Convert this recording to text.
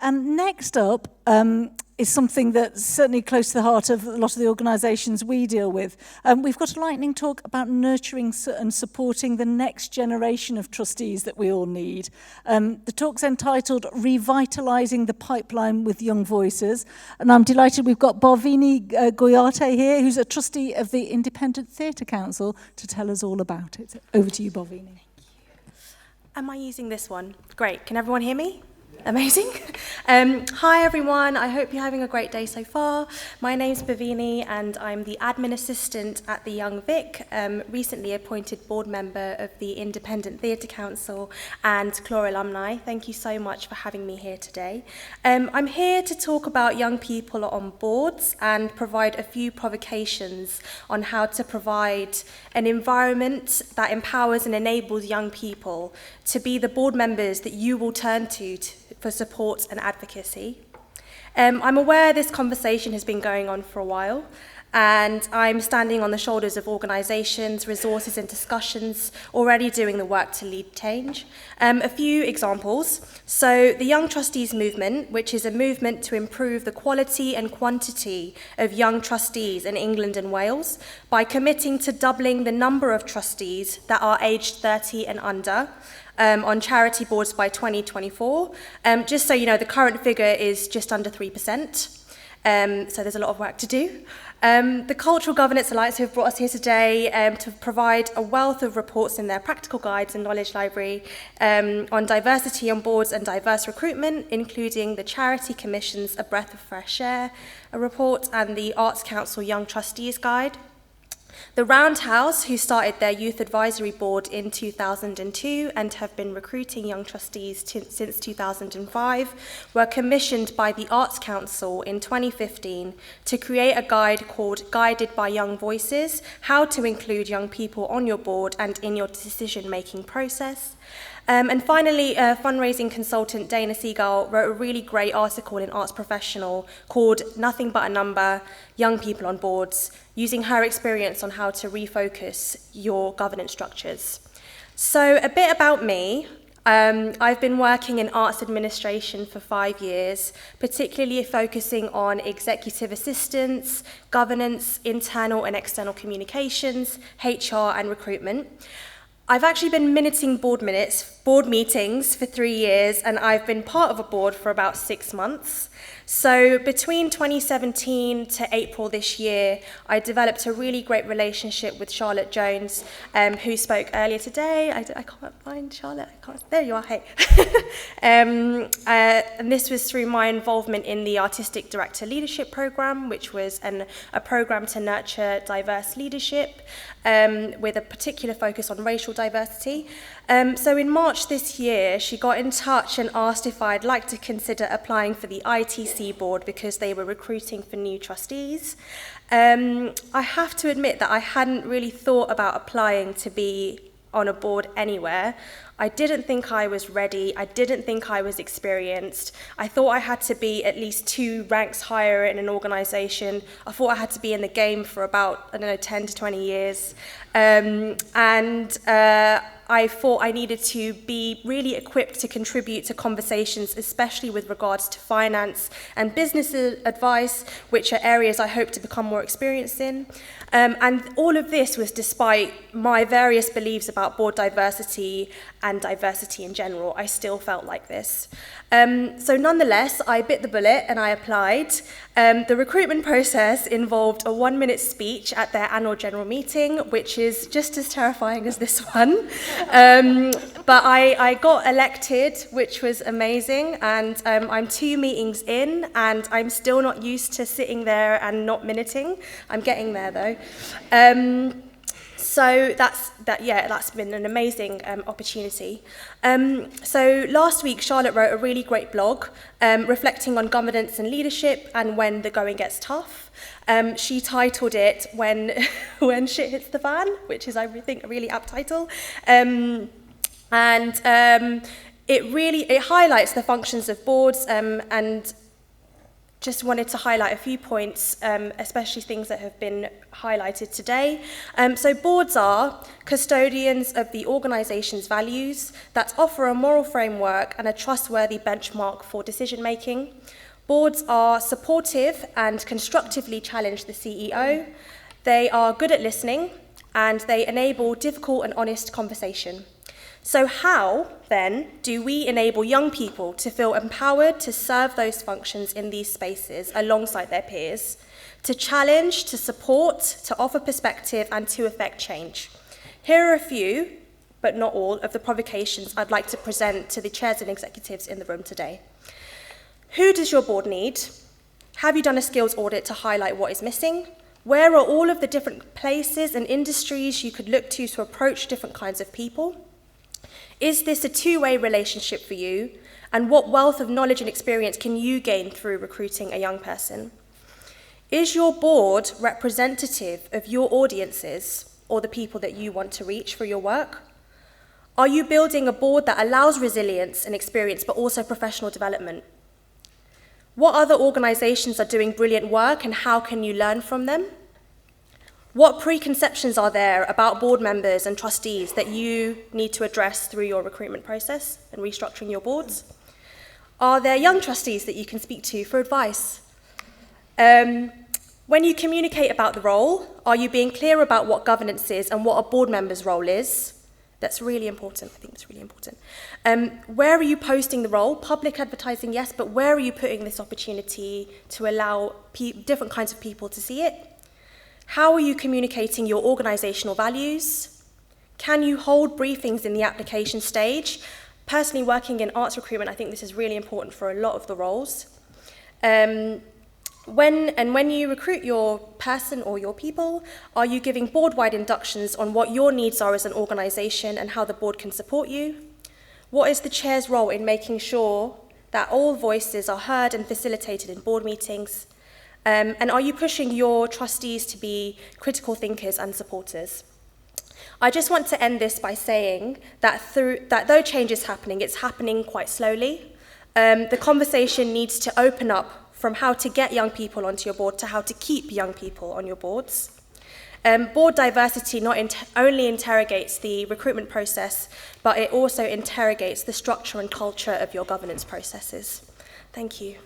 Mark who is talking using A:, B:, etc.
A: And next up is something that's certainly close to the heart of a lot of the organisations we deal with. We've got a lightning talk about nurturing and supporting the next generation of trustees that we all need. The talk's entitled Revitalising the Pipeline with Young Voices. And I'm delighted we've got Bhavini Goyate here, who's a trustee of the Independent Theatre Council, to tell us all about it. Over to you, Bhavini.
B: Am I using this one? Great. Can everyone hear me? Amazing. Hi everyone, I hope you're having a great day so far. My name's Bhavini and I'm the admin assistant at the Young Vic, recently appointed board member of the Independent Theatre Council and CLOR alumni. Thank you so much for having me here today. I'm here to talk about young people on boards and provide a few provocations on how to provide an environment that empowers and enables young people to be the board members that you will turn to for support and advocacy. I'm aware this conversation has been going on for a while, and I'm standing on the shoulders of organisations, resources and discussions already doing the work to lead change. A few examples. So the Young Trustees Movement, which is a movement to improve the quality and quantity of young trustees in England and Wales by committing to doubling the number of trustees that are aged 30 and under, on charity boards by 2024. Just so you know, the current figure is just under 3%, so there's a lot of work to do. The Cultural Governance Alliance, who have brought us here today to provide a wealth of reports in their practical guides and knowledge library on diversity on boards and diverse recruitment, including the Charity Commission's A Breath of Fresh Air, a report, and the Arts Council Young Trustees Guide. The Roundhouse, who started their Youth Advisory Board in 2002 and have been recruiting young trustees since 2005, were commissioned by the Arts Council in 2015 to create a guide called Guided by Young Voices, how to include young people on your board and in your decision-making process. And finally, fundraising consultant Dana Seagull wrote a really great article in Arts Professional called Nothing But a Number, Young People on Boards, using her experience on how to refocus your governance structures. So a bit about me. I've been working in arts administration for 5 years, particularly focusing on executive assistance, governance, internal and external communications, HR and recruitment. I've actually been minuting board meetings for 3 years, and I've been part of a board for about 6 months. So between 2017 to April this year, I developed a really great relationship with Charlotte Jones, who spoke earlier today. I can't find Charlotte. There you are. Hey. And this was through my involvement in the Artistic Director Leadership Programme, which was a programme to nurture diverse leadership with a particular focus on racial diversity. So in March this year, she got in touch and asked if I'd like to consider applying for the ITC board because they were recruiting for new trustees. I have to admit that I hadn't really thought about applying to be on a board anywhere. I didn't think I was ready. I didn't think I was experienced. I thought I had to be at least 2 ranks higher in an organisation. I thought I had to be in the game for about, 10 to 20 years. I thought I needed to be really equipped to contribute to conversations, especially with regards to finance and business advice, which are areas I hope to become more experienced in. And all of this was despite my various beliefs about board diversity and diversity in general. I still felt like this. So nonetheless, I bit the bullet and I applied. The recruitment process involved a 1-minute speech at their annual general meeting, which is just as terrifying as this one. But I got elected, which was amazing, and I'm 2 meetings in, and I'm still not used to sitting there and not minuting. I'm getting there though. So that's been an amazing opportunity. So last week, Charlotte wrote a really great blog reflecting on governance and leadership and when the going gets tough. She titled it When Shit Hits the Fan, which is, I think, a really apt title. It highlights the functions of boards and just wanted to highlight a few points, especially things that have been highlighted today. So boards are custodians of the organisation's values that offer a moral framework and a trustworthy benchmark for decision making. Boards are supportive and constructively challenge the CEO. They are good at listening and they enable difficult and honest conversation. So how, then, do we enable young people to feel empowered to serve those functions in these spaces alongside their peers, to challenge, to support, to offer perspective, and to effect change? Here are a few, but not all, of the provocations I'd like to present to the chairs and executives in the room today. Who does your board need? Have you done a skills audit to highlight what is missing? Where are all of the different places and industries you could look to approach different kinds of people? Is this a two-way relationship for you? And what wealth of knowledge and experience can you gain through recruiting a young person? Is your board representative of your audiences or the people that you want to reach for your work? Are you building a board that allows resilience and experience, but also professional development? What other organisations are doing brilliant work and how can you learn from them? What preconceptions are there about board members and trustees that you need to address through your recruitment process and restructuring your boards? Are there young trustees that you can speak to for advice? When you communicate about the role, are you being clear about what governance is and what a board member's role is? That's really important. I think it's really important. Where are you posting the role? Public advertising, yes, but where are you putting this opportunity to allow different kinds of people to see it? How are you communicating your organisational values? Can you hold briefings in the application stage? Personally, working in arts recruitment, I think this is really important for a lot of the roles. When you recruit your person or your people, are you giving board-wide inductions on what your needs are as an organisation and how the board can support you? What is the chair's role in making sure that all voices are heard and facilitated in board meetings? And are you pushing your trustees to be critical thinkers and supporters? I just want to end this by saying that though change is happening, it's happening quite slowly. The conversation needs to open up from how to get young people onto your board to how to keep young people on your boards. Board diversity not only interrogates the recruitment process, but it also interrogates the structure and culture of your governance processes. Thank you.